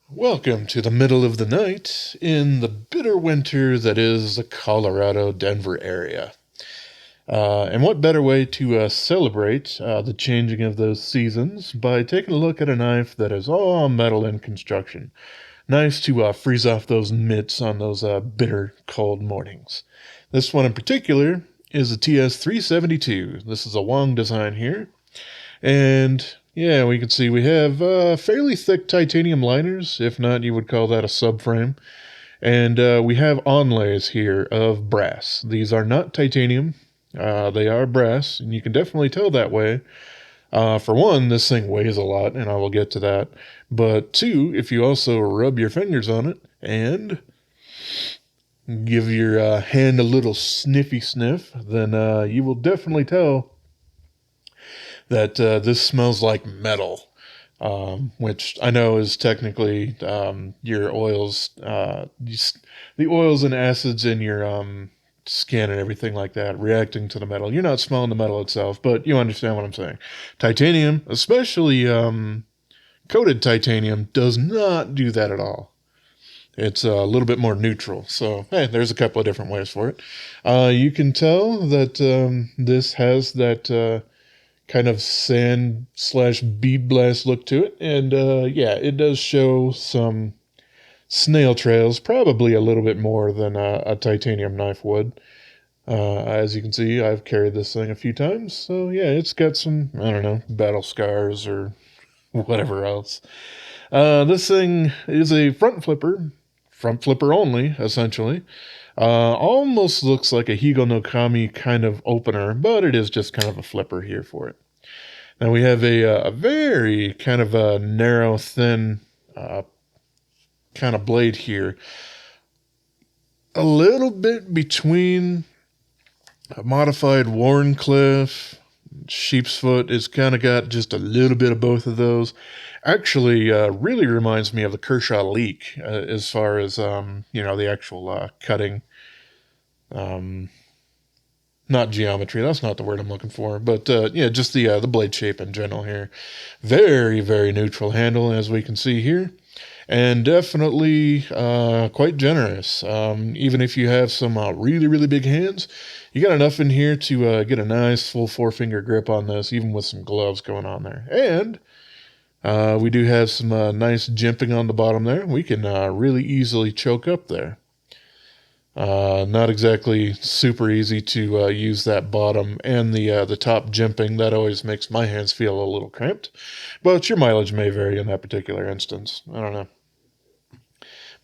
Welcome to the middle of the night in the bitter winter that is the Colorado-Denver area. And what better way to celebrate the changing of those seasons by taking a look at a knife that is all metal in construction. Nice to freeze off those mitts on those bitter cold mornings. This one in particular is a TS372. This is a Wong design here. And yeah, we can see we have fairly thick titanium liners. If not, you would call that a subframe. And we have onlays here of brass. These are not titanium. They are brass, and you can definitely tell that way. For one, this thing weighs a lot, and I will get to that. But two, if you also rub your fingers on it and give your hand a little sniffy sniff, then you will definitely tell that this smells like metal, which I know is technically your oils, the oils and acids in your skin and everything like that reacting to the metal. You're not smelling the metal itself, but you understand what I'm saying. Titanium, especially coated titanium, does not do that at all. It's a little bit more neutral. So, hey, there's a couple of different ways for it. You can tell that this has that kind of sand slash bead blast look to it. And yeah, it does show some snail trails, probably a little bit more than a titanium knife would. As you can see, I've carried this thing a few times. So yeah, it's got some, I don't know, battle scars or whatever else. This thing is a front flipper only, essentially. Almost looks like a Higo-no-Kami kind of opener, but it is just kind of a flipper here for it. Now we have a very kind of a narrow, thin kind of blade here. A little bit between a modified Warncliffe, sheep's foot. It's kind of got just a little bit of both of those. Actually, really reminds me of the Kershaw Leek as far as the actual cutting. Not geometry. That's not the word I'm looking for. But yeah, just the blade shape in general here. Very, very neutral handle, as we can see here. And definitely quite generous. Even if you have some really, really big hands, you got enough in here to get a nice full four-finger grip on this, even with some gloves going on there. And we do have some nice jimping on the bottom there. We can really easily choke up there. Not exactly super easy to use that bottom and the top jimping. That always makes my hands feel a little cramped. But your mileage may vary in that particular instance. I don't know.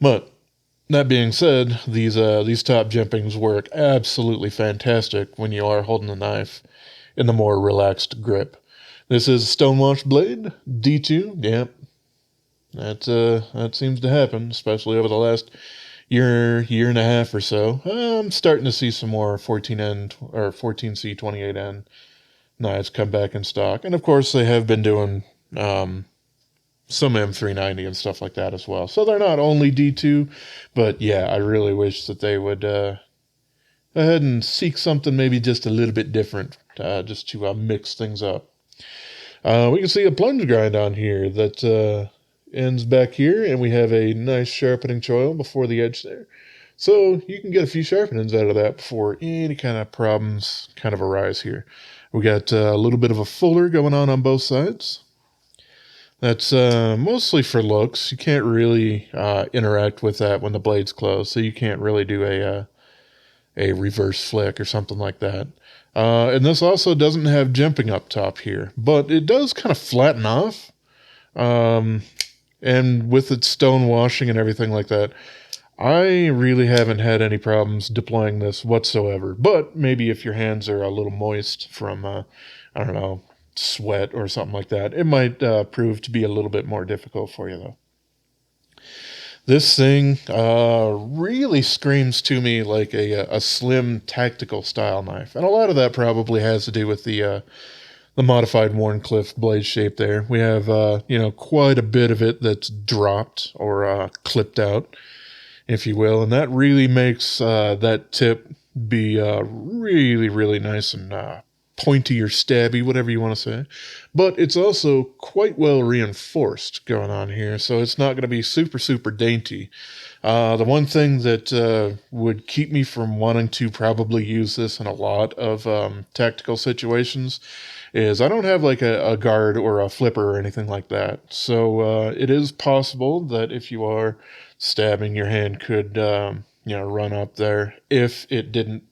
But that being said, these top jimpings work absolutely fantastic when you are holding the knife in the more relaxed grip. This is a stonewash blade, D2. Yep, that seems to happen, especially over the last year and a half or so. I'm starting to see some more 14N or 14C 28N knives come back in stock, and of course they have been doing some M390 and stuff like that as well. So they're not only D2, but yeah, I really wish that they would go ahead and seek something maybe just a little bit different, just to mix things up. We can see a plunge grind on here that ends back here, and we have a nice sharpening choil before the edge there. So you can get a few sharpenings out of that before any kind of problems kind of arise here. We got a little bit of a fuller going on both sides. That's mostly for looks. You can't really interact with that when the blade's closed, so you can't really do a reverse flick or something like that. And this also doesn't have jimping up top here, but it does kind of flatten off. And with its stone washing and everything like that, I really haven't had any problems deploying this whatsoever. But maybe if your hands are a little moist from, I don't know, sweat or something like that, it might prove to be a little bit more difficult for you, though. This thing really screams to me like a slim tactical style knife, and a lot of that probably has to do with the modified Warncliffe blade shape there. We have quite a bit of it that's dropped or clipped out, if you will, and that really makes that tip be really, really nice and pointy or stabby, whatever you want to say. But it's also quite well reinforced going on here, so it's not going to be super, super dainty. The one thing that would keep me from wanting to probably use this in a lot of tactical situations is I don't have like a guard or a flipper or anything like that. So it is possible that if you are stabbing, your hand could run up there if it didn't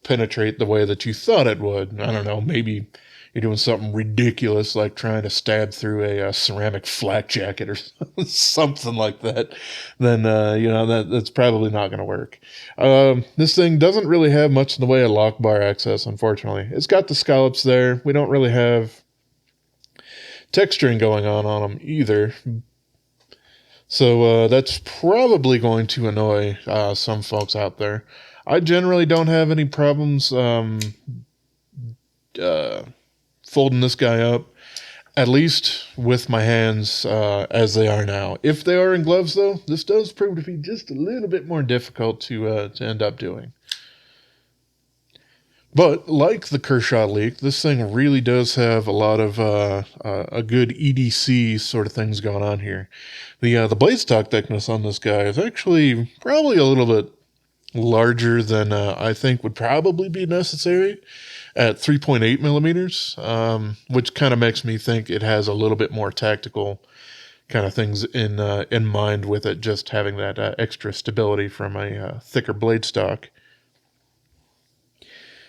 penetrate the way that you thought it would. I don't know, maybe you're doing something ridiculous like trying to stab through a ceramic flak jacket or something like that, then that's probably not going to work. This thing doesn't really have much in the way of lock bar access, unfortunately. It's got the scallops there. We don't really have texturing going on them either. So that's probably going to annoy some folks out there. I generally don't have any problems folding this guy up, at least with my hands as they are now. If they are in gloves, though, this does prove to be just a little bit more difficult to end up doing. But like the Kershaw Leek, this thing really does have a lot of a good EDC sort of things going on here. The blade stock thickness on this guy is actually probably a little bit larger than I think would probably be necessary at 3.8 millimeters, which kind of makes me think it has a little bit more tactical kind of things in mind with it, just having that extra stability from a thicker blade stock.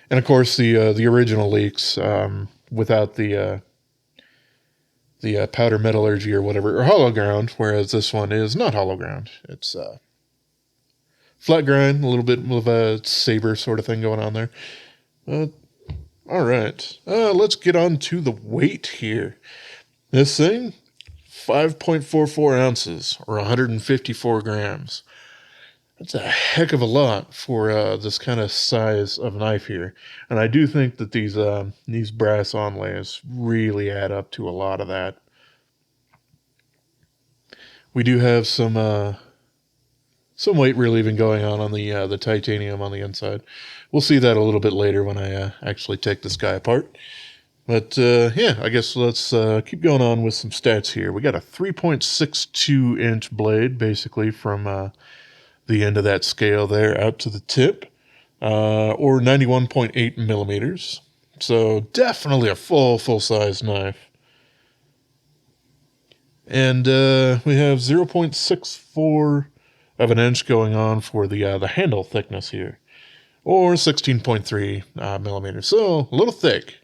And of course, the original Leeks without the powder metallurgy or whatever, or hollow ground, whereas this one is not hollow ground. It's flat grind, a little bit of a saber sort of thing going on there. All right, let's get on to the weight here. This thing, 5.44 ounces, or 154 grams. That's a heck of a lot for this kind of size of knife here. And I do think that these brass onlays really add up to a lot of that. We do have some weight relieving going on the titanium on the inside. We'll see that a little bit later when I actually take this guy apart. But yeah, I guess let's keep going on with some stats here. We got a 3.62 inch blade, basically from the end of that scale there out to the tip, or 91.8 millimeters. So definitely a full-size knife. And we have 0.64 of an inch going on for the handle thickness here, or 16.3 millimeters. So a little thick.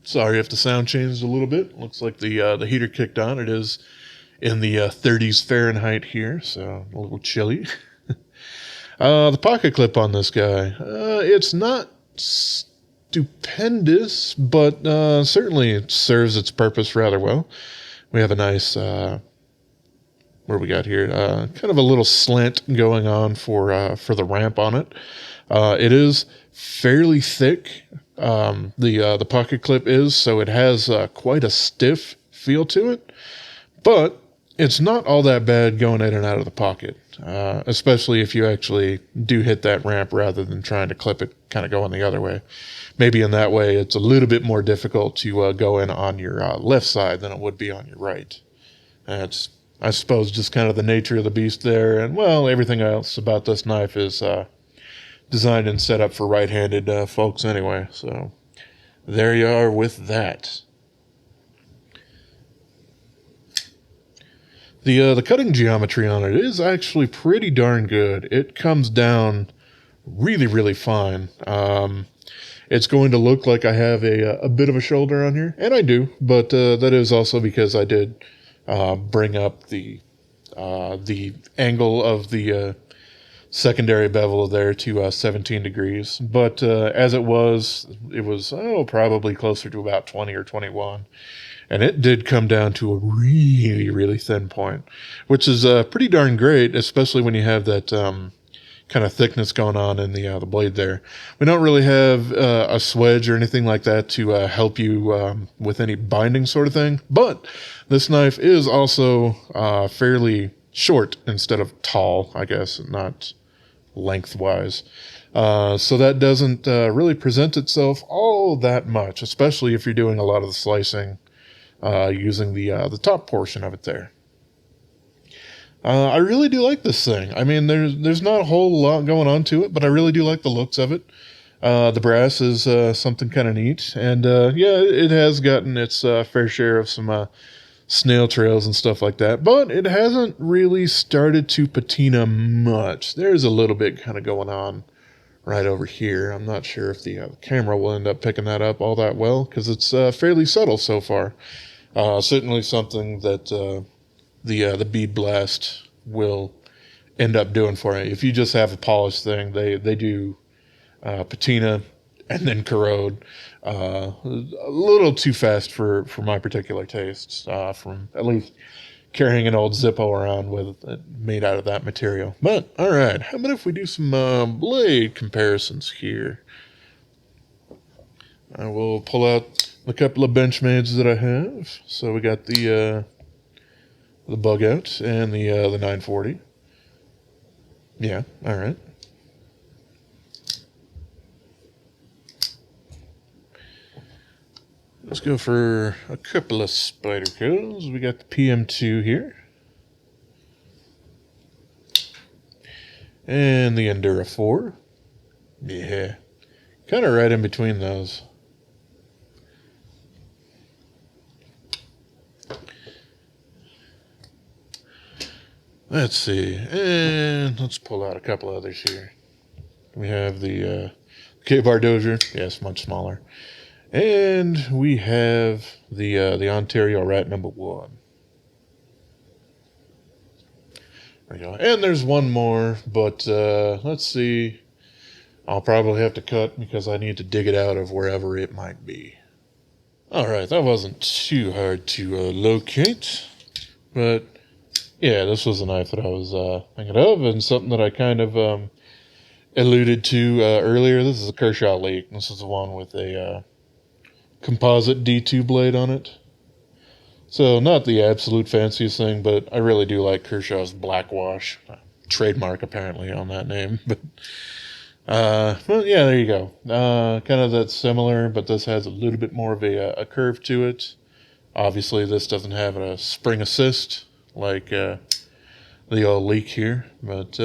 Sorry if the sound changed a little bit. Looks like the heater kicked on. It is in the 30s Fahrenheit here, so a little chilly. The pocket clip on this guy, it's not stupendous, but certainly it serves its purpose rather well. We have a nice, what do we got here? Kind of a little slant going on for the ramp on it. It is fairly thick. The pocket clip is, so it has quite a stiff feel to it, but it's not all that bad going in and out of the pocket, especially if you actually do hit that ramp rather than trying to clip it kind of going the other way. Maybe in that way, it's a little bit more difficult to go in on your left side than it would be on your right. That's, I suppose, just kind of the nature of the beast there, and, well, everything else about this knife is designed and set up for right-handed folks anyway, so there you are with that. The cutting geometry on it is actually pretty darn good. It comes down really, really fine. It's going to look like I have a bit of a shoulder on here, and I do, but that is also because I did bring up the angle of the secondary bevel there to 17 degrees. But as it was probably closer to about 20 or 21. And it did come down to a really, really thin point, which is pretty darn great, especially when you have that kind of thickness going on in the blade there. We don't really have a swedge or anything like that to help you with any binding sort of thing, but this knife is also fairly short instead of tall, I guess, not lengthwise. So that doesn't really present itself all that much, especially if you're doing a lot of the slicing using the top portion of it there. I really do like this thing. I mean, there's not a whole lot going on to it, but I really do like the looks of it. The brass is something kind of neat, and yeah, it has gotten its fair share of some snail trails and stuff like that, but it hasn't really started to patina much. There's a little bit kind of going on right over here. I'm not sure if the camera will end up picking that up all that well, because it's fairly subtle so far. Certainly something that the bead blast will end up doing for you. If you just have a polished thing, they do patina and then corrode a little too fast for my particular tastes, from at least carrying an old Zippo around with it made out of that material. But all right, how about if we do some blade comparisons here? I will pull out a couple of Benchmades that I have. So we got the bug out and the 940. Yeah, all right. Let's go for a couple of Spydercos. We got the PM2 here. And the Endura 4. Yeah. Kind of right in between those. Let's see. And let's pull out a couple others here. We have the K-Bar Dozier. Yes, much smaller. And we have the Ontario Rat number 1. There we go. And there's one more, but let's see. I'll probably have to cut because I need to dig it out of wherever it might be. All right, that wasn't too hard to locate, but yeah, this was a knife that I was thinking of, and something that I kind of alluded to earlier. This is a Kershaw Leek. This is the one with a composite D2 blade on it. So not the absolute fanciest thing, but I really do like Kershaw's black wash. Trademark apparently on that name. But well, yeah, there you go. Kind of that's similar, but this has a little bit more of a curve to it. Obviously this doesn't have a spring assist like the old Leek here, but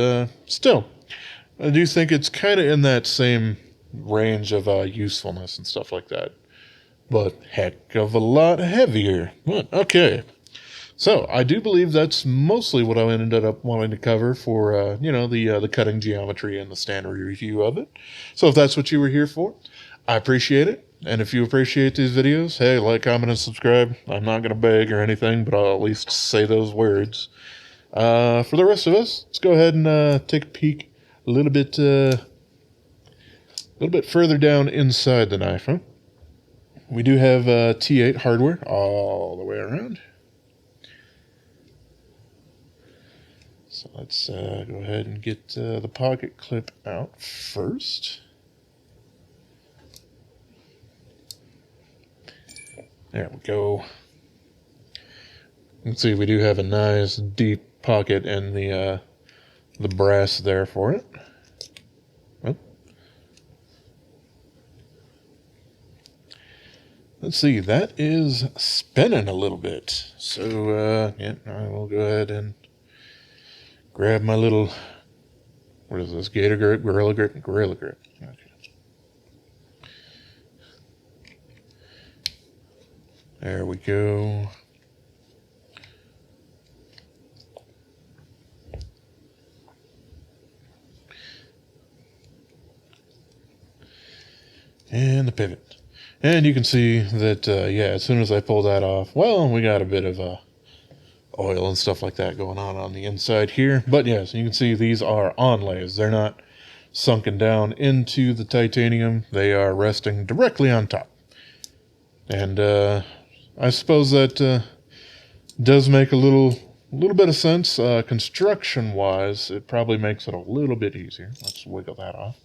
still, I do think it's kind of in that same range of usefulness and stuff like that. But heck of a lot heavier. But okay. So I do believe that's mostly what I ended up wanting to cover for, the cutting geometry and the standard review of it. So if that's what you were here for, I appreciate it. And if you appreciate these videos, hey, like, comment, and subscribe. I'm not going to beg or anything, but I'll at least say those words. For the rest of us, let's go ahead and take a peek a little bit further down inside the knife, huh? We do have T8 hardware all the way around. So let's go ahead and get the pocket clip out first. There we go. You can see we do have a nice deep pocket in the brass there for it. Oh. Let's see, that is spinning a little bit. So, yeah, I will go ahead and grab my little, what is this, Gator Grip, Gorilla Grip? Gorilla Grip. Okay. There we go. And the pivot. And you can see that, yeah, as soon as I pull that off, well, we got a bit of oil and stuff like that going on the inside here. But yes, you can see these are onlays. They're not sunken down into the titanium. They are resting directly on top. And I suppose that does make a little bit of sense. Construction-wise, it probably makes it a little bit easier. Let's wiggle that off.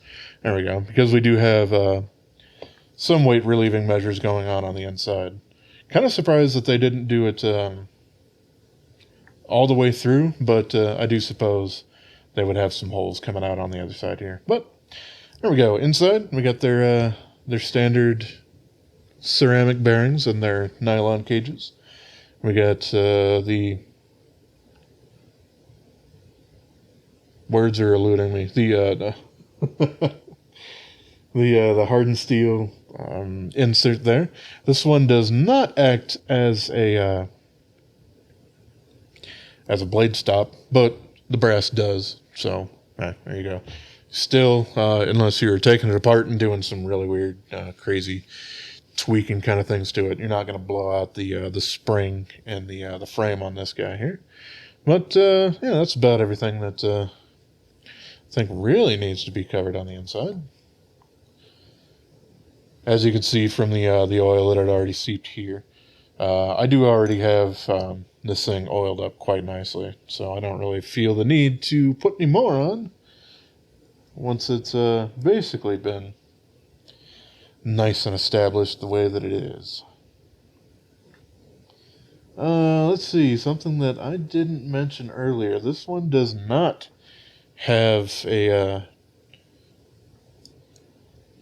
There we go. Because we do have some weight relieving measures going on the inside. Kind of surprised that they didn't do it all the way through, but I do suppose they would have some holes coming out on the other side here. But There we go. Inside, we got their standard ceramic bearings and their nylon cages. We got the words are eluding me. The hardened steel insert there. This one does not act as a blade stop, but the brass does. So there you go. Still, unless you're taking it apart and doing some really weird, crazy tweaking kind of things to it, you're not going to blow out the spring and the frame on this guy here. But yeah, that's about everything that I think really needs to be covered on the inside. As you can see from the oil that had already seeped here, I do already have this thing oiled up quite nicely, so I don't really feel the need to put any more on once it's basically been nice and established the way that it is. Let's see, something that I didn't mention earlier. This one does not have a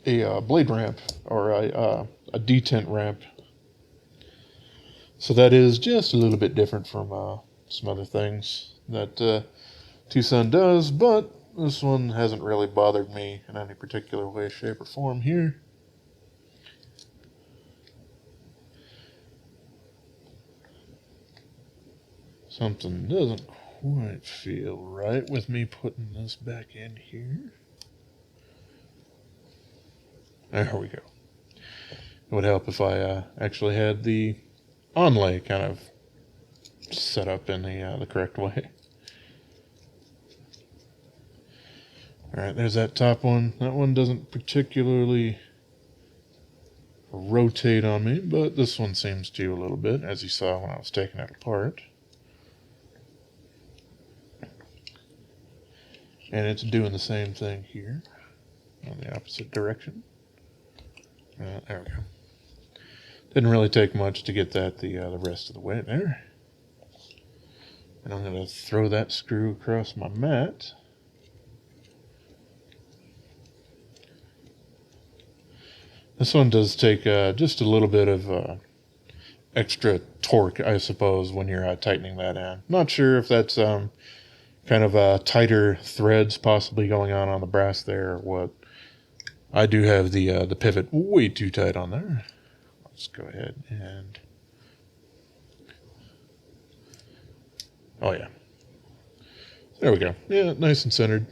blade ramp or a detent ramp. So that is just a little bit different from some other things that TwoSun does, but this one hasn't really bothered me in any particular way, shape, or form here. Something doesn't quite feel right with me putting this back in here. There we go. It would help if I actually had the onlay kind of set up in the correct way. Alright, there's that top one. That one doesn't particularly rotate on me, but this one seems to a little bit, as you saw when I was taking it apart. And it's doing the same thing here, on the opposite direction. There we go. Didn't really take much to get that the rest of the way there. And I'm going to throw that screw across my mat. This one does take just a little bit of extra torque, I suppose, when you're tightening that in. Not sure if that's kind of tighter threads possibly going on the brass there or what. I do have the pivot way too tight on there. Let's go ahead and... Oh yeah. There we go. Yeah, nice and centered.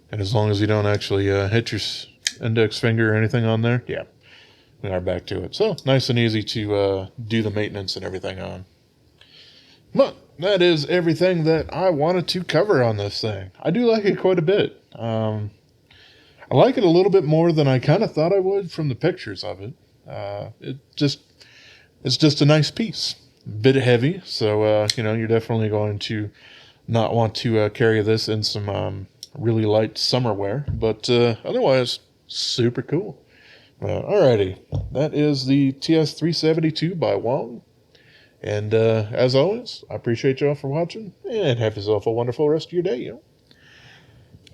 And as long as you don't actually hit your index finger or anything on there, yeah, we are back to it. So, nice and easy to do the maintenance and everything on. But that is everything that I wanted to cover on this thing. I do like it quite a bit. I like it a little bit more than I kind of thought I would from the pictures of it. It's just a nice piece. A bit heavy, so you're definitely going to not want to carry this in some really light summer wear, but otherwise super cool. Alrighty, that is the TS372 by Wong. And as always, I appreciate y'all for watching, and have yourself a wonderful rest of your day,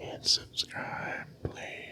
And subscribe, please.